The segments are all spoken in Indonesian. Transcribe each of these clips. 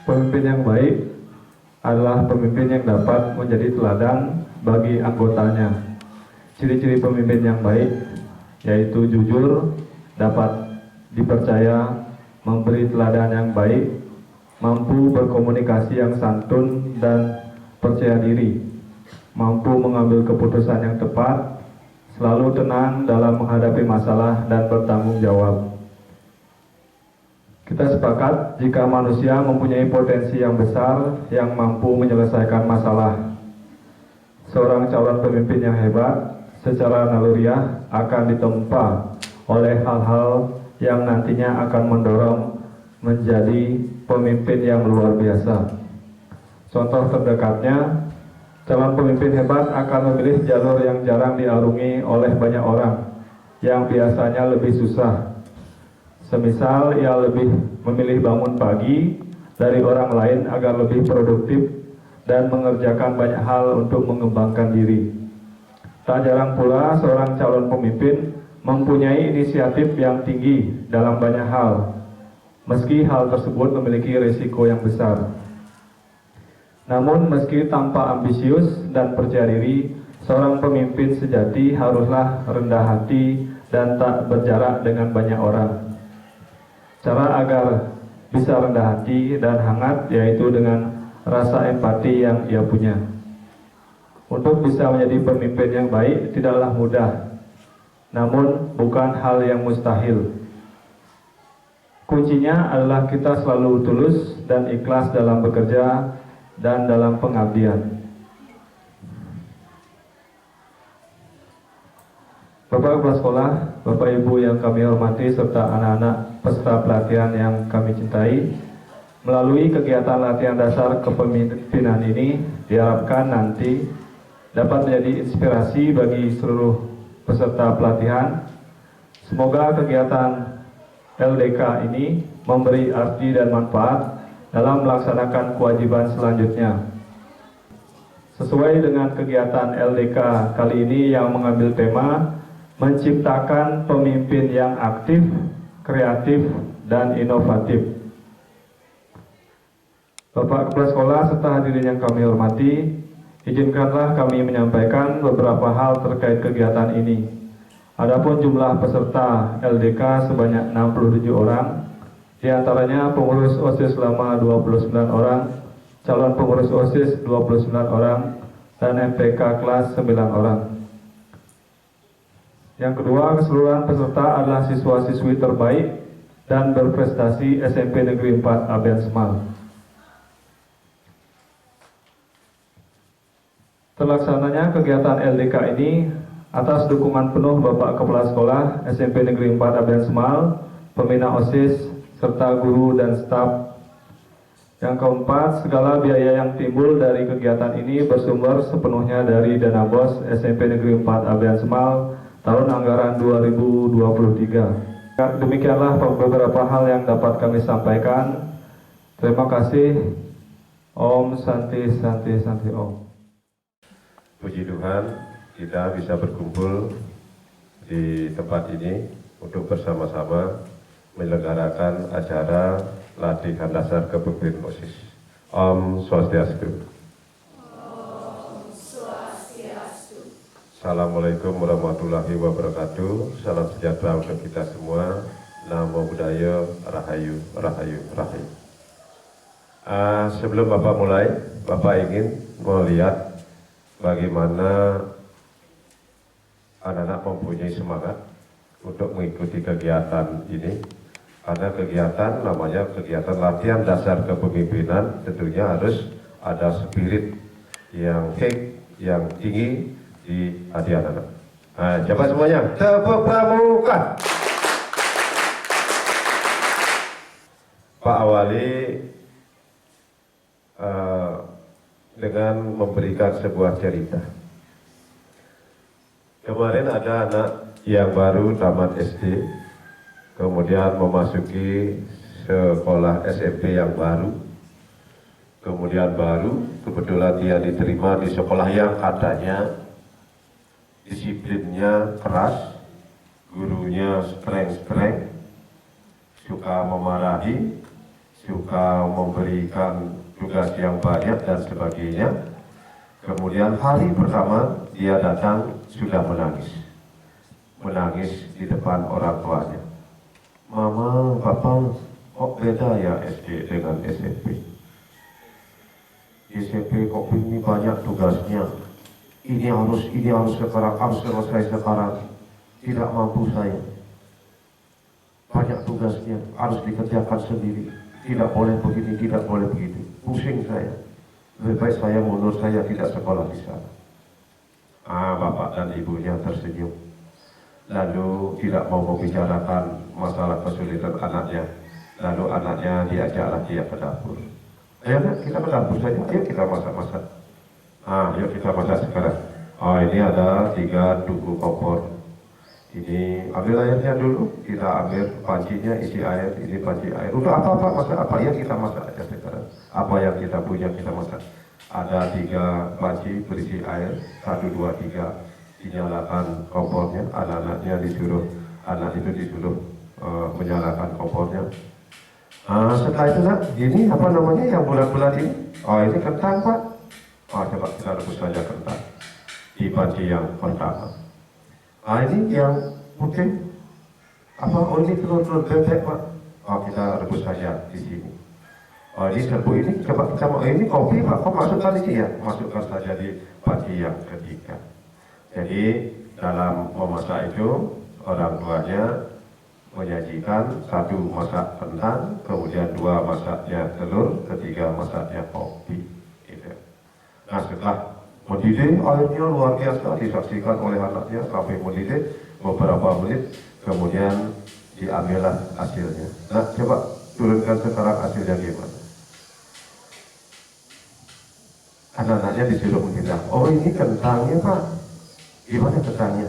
Pemimpin yang baik adalah pemimpin yang dapat menjadi teladan bagi anggotanya. Ciri-ciri pemimpin yang baik yaitu jujur, dapat dipercaya, memberi teladan yang baik, mampu berkomunikasi yang santun dan percaya diri, mampu mengambil keputusan yang tepat, selalu tenang dalam menghadapi masalah dan bertanggung jawab. Kita sepakat jika manusia mempunyai potensi yang besar yang mampu menyelesaikan masalah. Seorang calon pemimpin yang hebat secara naluriah akan ditempa oleh hal-hal yang nantinya akan mendorong menjadi pemimpin yang luar biasa. Contoh terdekatnya, calon pemimpin hebat akan memilih jalur yang jarang diarungi oleh banyak orang, yang biasanya lebih susah. Semisal ia lebih memilih bangun pagi dari orang lain agar lebih produktif dan mengerjakan banyak hal untuk mengembangkan diri. Tak jarang pula seorang calon pemimpin mempunyai inisiatif yang tinggi dalam banyak hal, meski hal tersebut memiliki risiko yang besar. Namun meski tanpa ambisius dan percaya diri, seorang pemimpin sejati haruslah rendah hati dan tak berjarak dengan banyak orang. Cara agar bisa rendah hati dan hangat yaitu dengan rasa empati yang ia punya. Untuk bisa menjadi pemimpin yang baik tidaklah mudah, namun bukan hal yang mustahil. Kuncinya adalah kita selalu tulus dan ikhlas dalam bekerja dan dalam pengabdian. Bapak Kepala Sekolah, Bapak Ibu yang kami hormati, serta anak-anak peserta pelatihan yang kami cintai, melalui kegiatan latihan dasar kepemimpinan ini diharapkan nanti dapat menjadi inspirasi bagi seluruh peserta pelatihan. Semoga kegiatan LDK ini memberi arti dan manfaat dalam melaksanakan kewajiban selanjutnya. Sesuai dengan kegiatan LDK kali ini yang mengambil tema menciptakan pemimpin yang aktif, kreatif, dan inovatif. Bapak Kepala Sekolah serta hadirin yang kami hormati, izinkanlah kami menyampaikan beberapa hal terkait kegiatan ini. Adapun jumlah peserta LDK sebanyak 67 orang, diantaranya pengurus OSIS selama 29 orang, calon pengurus OSIS 29 orang, dan MPK kelas 9 orang. Yang kedua, keseluruhan peserta adalah siswa-siswi terbaik dan berprestasi SMP Negeri 4 Aben Semal. Terlaksananya kegiatan LDK ini atas dukungan penuh Bapak Kepala Sekolah SMP Negeri 4 Aben Semal, pembina OSIS, serta guru dan staf. Yang keempat, segala biaya yang timbul dari kegiatan ini bersumber sepenuhnya dari dana BOS SMP Negeri 4 Aben Semal tahun anggaran 2023. Demikianlah beberapa hal yang dapat kami sampaikan. Terima kasih. Om Santi Santi Santi Om. Puji Tuhan, kita bisa berkumpul di tempat ini untuk bersama-sama menyelenggarakan acara latihan dasar kepemimpinan OSIS. Om Swastiastu. Assalamualaikum warahmatullahi wabarakatuh. Salam sejahtera untuk kita semua. Namo Buddhaya, Rahayu, Rahayu, Rahayu. Sebelum Bapak mulai, Bapak ingin melihat bagaimana anak-anak mempunyai semangat untuk mengikuti kegiatan ini. Karena kegiatan namanya kegiatan latihan dasar kepemimpinan, tentunya harus ada spirit yang yang tinggi di hati anak-anak. Nah, coba semuanya, tepuk pramuka. Pak Awali dengan memberikan sebuah cerita. Kemarin ada anak yang baru tamat SD, kemudian memasuki sekolah SMP yang baru, kemudian kebetulan dia diterima di sekolah yang katanya disiplinnya keras, gurunya streng-streng, suka memarahi, suka memberikan tugas yang banyak dan sebagainya. Kemudian hari pertama dia datang sudah menangis di depan orang tuanya. Mama, papa, kok beda ya SD dengan SMP? SMP kok ini banyak tugasnya. Ini harus sekarang, harus selesai sekarang. Tidak mampu saya. Banyak tugasnya, harus dikerjakan sendiri. Tidak boleh begini, tidak boleh begitu. Pusing saya. Lebih baik saya mundur, saya tidak sekolah di sana. Bapak dan ibunya tersenyum. Lalu tidak mau membicarakan masalah kesulitan anaknya. Lalu anaknya diajaklah dia ke dapur. Ayo kita ke dapur saja, ayo kita masak-masak. Yuk kita masak sekarang. Ini ada 3 tugu kompor. Ini ambil airnya dulu, kita ambil pancinya isi air, ini panci air. Udah apa-apa, masak apa ya kita masak aja sekarang. Apa yang kita punya kita masak. Ada 3 panci berisi air, 1, 2, 3. Dinyalakan kompornya, anak-anaknya disuruh, anak itu disuruh menyalakan kompornya. Setelah itu nak, ini apa namanya yang bulat-bulat ini? Ini kentang pak. Coba kita rebus saja kentang di panci yang pertama. Ini yang putih apa? Ini telur bebek pak. Kita rebus saja di sini. Ini serbu ini coba kita mau ini kopi pak. Kok masukkan di sini ya? Masukkan saja di panci yang ketiga. Jadi dalam memasak itu orang tuanya menyajikan 1 masak kentang, kemudian 2 masaknya telur, ketiga masaknya kopi. Gitu. Nah setelah mendidih airnya luar biasa disaksikan oleh anaknya sampai mendidih beberapa menit, kemudian diambillah hasilnya. Nah coba turunkan sekarang hasilnya gimana? Anak-anaknya disuruh menghindar. Ini kentangnya pak. Gimana kentangnya?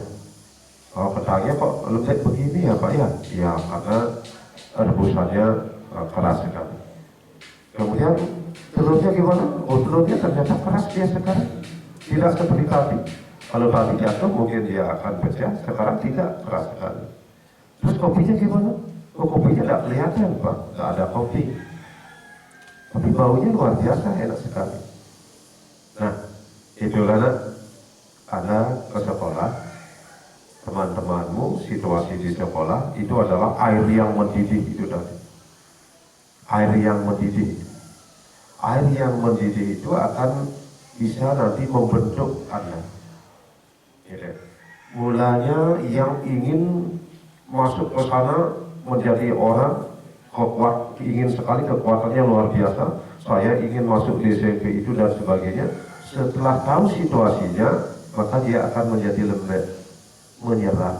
Kentangnya kok lembek begini ya pak ya? Ya karena rebusannya keras sekali. Kemudian telurnya gimana? Telurnya ternyata keras dia sekarang. Tidak seperti tadi. Kalau tadi jatuh mungkin dia akan pecah. Sekarang tidak, keras sekali. Terus kopinya gimana? Kopinya tidak kelihatan pak. Tidak ada kopi. Tapi baunya luar biasa enak sekali. Nah itulah Anda ke sekolah, teman-temanmu situasi di sekolah itu adalah air yang mendidih itu tadi. Air yang mendidih. Air yang mendidih itu akan bisa nanti membentuk Anda. Mulanya yang ingin masuk ke sana menjadi orang kuat, ingin sekali kekuatannya luar biasa. Saya ingin masuk di SMP itu dan sebagainya. Setelah tahu situasinya, maka dia akan menjadi lembek, menyerah,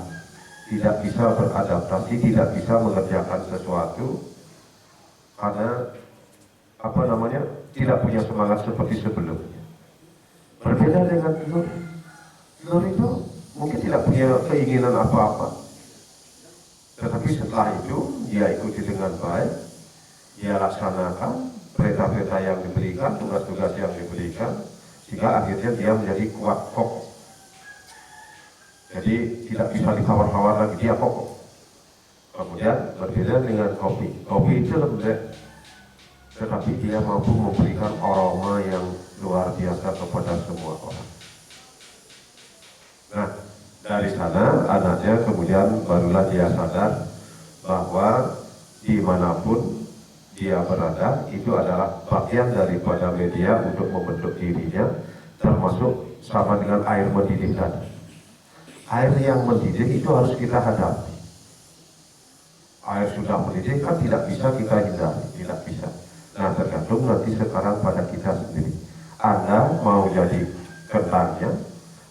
tidak bisa beradaptasi, tidak bisa mengerjakan sesuatu karena tidak punya semangat seperti sebelumnya. Berbeda dengan telur. Telur itu mungkin tidak punya keinginan apa-apa, tetapi setelah itu dia ikuti dengan baik, dia laksanakan perintah-perintah yang diberikan, tugas-tugas yang diberikan, sehingga akhirnya dia menjadi kuat, kokoh. Jadi tidak bisa ditawar-tawar lagi, dia kokoh. Kemudian berbeda dengan kopi. Kopi itu lembek, tetapi dia mampu memberikan aroma yang luar biasa kepada semua orang. Nah, dari sana anaknya kemudian barulah dia sadar bahwa dimanapun dia berada itu adalah bagian daripada media untuk membentuk dirinya, termasuk sama dengan air mendidih tadi. Air yang mendidih itu harus kita hadapi. Air sudah mendidih kan tidak bisa kita hindari, tidak bisa. Nah, tergantung nanti sekarang pada kita sendiri. Anda mau jadi kentangnya,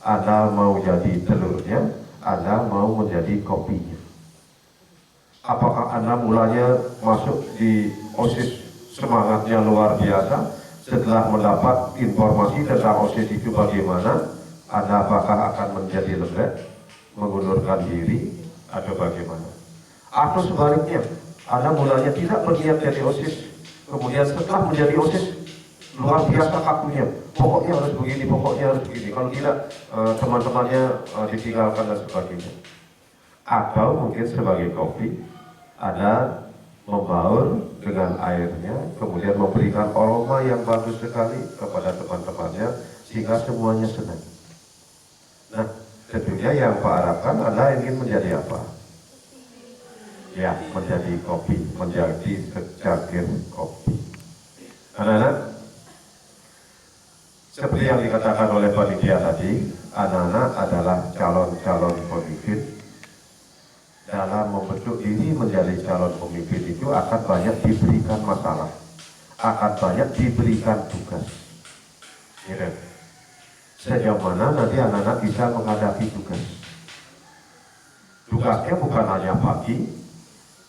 Anda mau jadi telurnya, Anda mau menjadi kopinya. Apakah Anda mulanya masuk di OSIS semangatnya luar biasa, setelah mendapat informasi tentang OSIS itu bagaimana, Anda apakah akan menjadi lembek, mengundurkan diri, atau bagaimana? Atau sebaliknya, Anda mulanya tidak berniat jadi OSIS, kemudian setelah menjadi OSIS, luar biasa kakunya, pokoknya harus begini, pokoknya harus begini, kalau tidak teman-temannya ditinggalkan dan sebagainya. Atau mungkin sebagai kopi, Anda membaur dengan airnya, kemudian memberikan aroma yang bagus sekali kepada teman-temannya, sehingga semuanya senang. Nah, tentunya yang Pak harapkan Anda ingin menjadi apa? Ya, menjadi kopi, menjadi secangkir kopi. Anak-anak, seperti yang dikatakan oleh panitia tadi, anak-anak adalah calon-calon pemimpin. Dalam membentuk diri menjadi calon pemimpin itu akan banyak diberikan masalah, akan banyak diberikan tugas. Gitu. Sejauh mana nanti anak-anak bisa menghadapi tugas. Tugasnya bukan hanya pagi,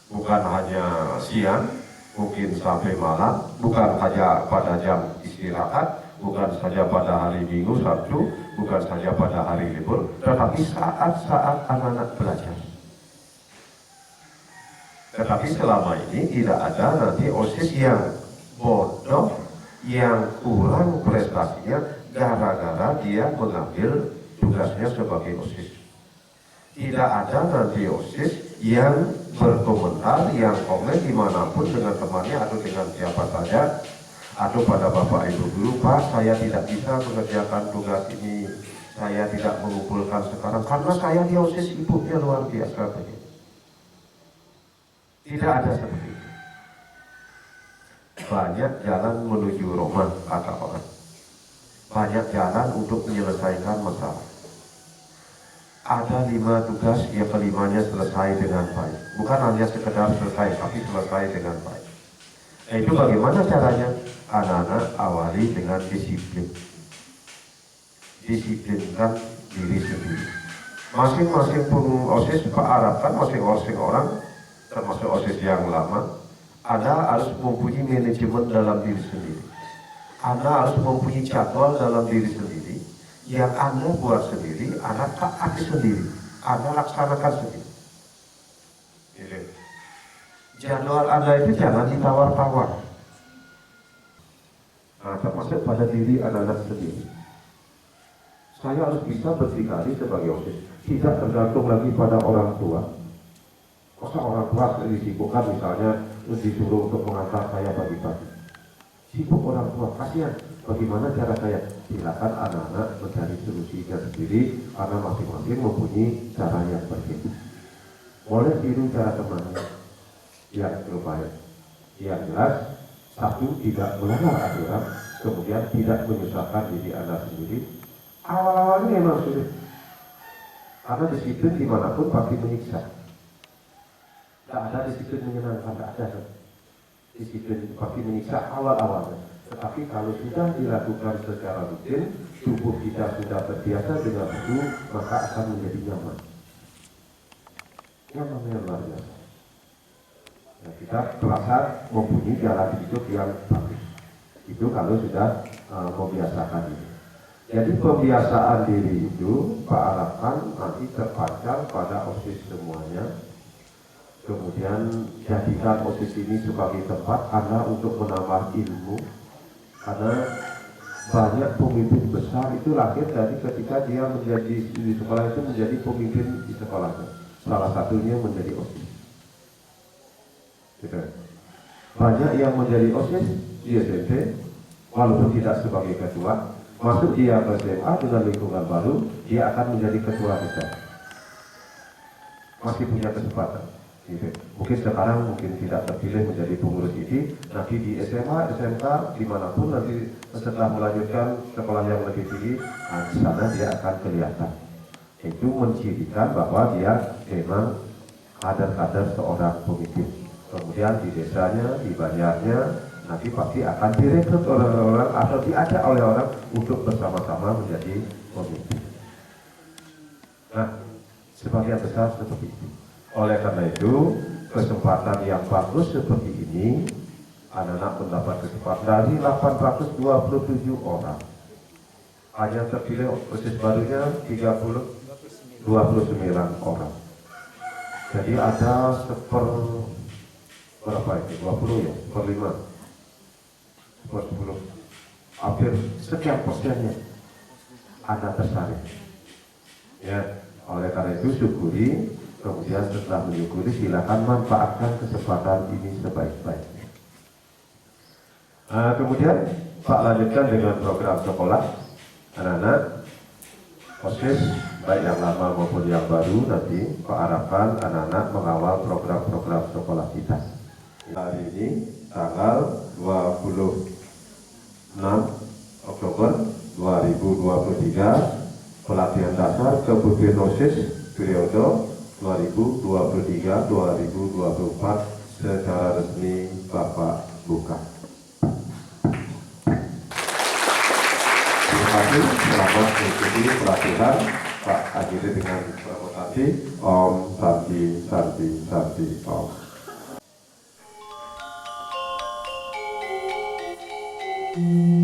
bukan hanya siang, mungkin sampai malam, bukan hanya pada jam istirahat, bukan saja pada hari Minggu, Sabtu, bukan saja pada hari libur, tetapi saat-saat anak-anak belajar. Tetapi selama ini tidak ada nanti OSIS yang bodoh, yang kurang prestasinya gara-gara dia mengambil tugasnya sebagai OSIS. Tidak ada nanti OSIS yang berkomentar, yang komen dimanapun dengan temannya atau dengan siapa saja, atau pada Bapak Ibu guru, Pak, saya tidak bisa mengerjakan tugas ini, saya tidak mengumpulkan sekarang karena saya di OSIS, ibunya luar biasa begini. Tidak ada seperti itu. Banyak jalan menuju Roma, kata orang. Banyak jalan untuk menyelesaikan masalah. Ada 5 tugas, yang kelimanya selesai dengan baik. Bukan hanya sekedar selesai, tapi selesai dengan baik. Nah, itu bagaimana caranya? Anak-anak awali dengan disiplin. Disiplinkan diri sendiri. Masing-masing pun OSIS Pak harapkan masing-masing orang, termasuk OSIS yang lama, Anda harus mempunyai manajemen dalam diri sendiri. Anda harus mempunyai jadwal dalam diri sendiri, yang Anda buat sendiri, Anda taati sendiri, Anda laksanakan sendiri. Jadi, jadwal Anda itu jangan ditawar-tawar. Nah, termasuk pada diri anak-anak sendiri. Saya harus bisa berdikari sebagai OSIS, tidak tergantung lagi pada orang tua. Masa orang tua disibukkan misalnya disuruh untuk mengantar saya pagi-pagi. Sibuk orang tua, kasihan. Bagaimana cara saya? Silakan anak-anak mencari solusinya sendiri, karena masing-masing mempunyai cara yang berbeda. Boleh tiru cara temannya yang terbaik. Yang jelas, satu, tidak melanggar aturan, kemudian tidak menyusahkan diri Anda sendiri. Awal-awalnya memang sulit, karena disiplin dimanapun pasti menyiksa. Tidak ada disiplin menyenangkan, tidak ada. Disiplin pasti menyiksa awal-awalnya. Tetapi kalau sudah dilakukan secara rutin, tubuh kita sudah terbiasa dengan itu, maka akan menjadi nyaman. Nyaman luar biasa. Nah, kita terasa mempunyai jalan hidup yang bagus. Itu kalau sudah membiasakan ini. Jadi pembiasaan diri itu Pak harapkan nanti terpancar pada OSIS semuanya. Kemudian jadikan OSIS ini sebagai tempat Anda untuk menambah ilmu, karena banyak pemimpin besar itu lahir dari ketika dia menjadi di sekolah itu menjadi pemimpin di sekolahnya. Salah satunya menjadi OSIS. Gitu. Banyak yang menjadi OSIS di SMP, walaupun tidak sebagai ketua, masuk dia ke SMA dengan lingkungan baru, dia akan menjadi ketua besar. Masih punya kesempatan. Mungkin sekarang mungkin tidak terpilih menjadi pengurus IDI, nanti di SMA, SMK, dimanapun nanti setelah melanjutkan sekolah yang lebih tinggi, di sana dia akan kelihatan. Itu mencirikan bahwa dia memang kader-kader seorang pemimpin. Kemudian di desanya, di banjarnya, nanti pasti akan direkrut oleh orang atau diajak oleh orang untuk bersama-sama menjadi pemimpin. Nah, sebagian besar seperti itu. Oleh karena itu, kesempatan yang bagus seperti ini, anak-anak mendapat kesempatan dari 827 orang. Hanya terpilih OSIS barunya 29 orang. Jadi ada berapa itu? 20 ya? 5. 10. Hampir sekian persennya Anda tersaring. Ya, oleh karena itu syukuri. Kemudian setelah menyukuri, silakan manfaatkan kesempatan ini sebaik-baiknya. Kemudian Pak lanjutkan dengan program sekolah anak-anak OSIS, baik yang lama maupun yang baru. Nanti Pak harapkan anak-anak mengawal program-program sekolah kita. Hari ini tanggal 26 Oktober 2023, pelatihan dasar kepemimpinan OSIS periode 2023-2024 secara resmi Bapak buka. Terima kasih, selamat mengikuti pelatihan. Pak akhiri dengan promotasi Om Santi Santi Santi Om. Thank you.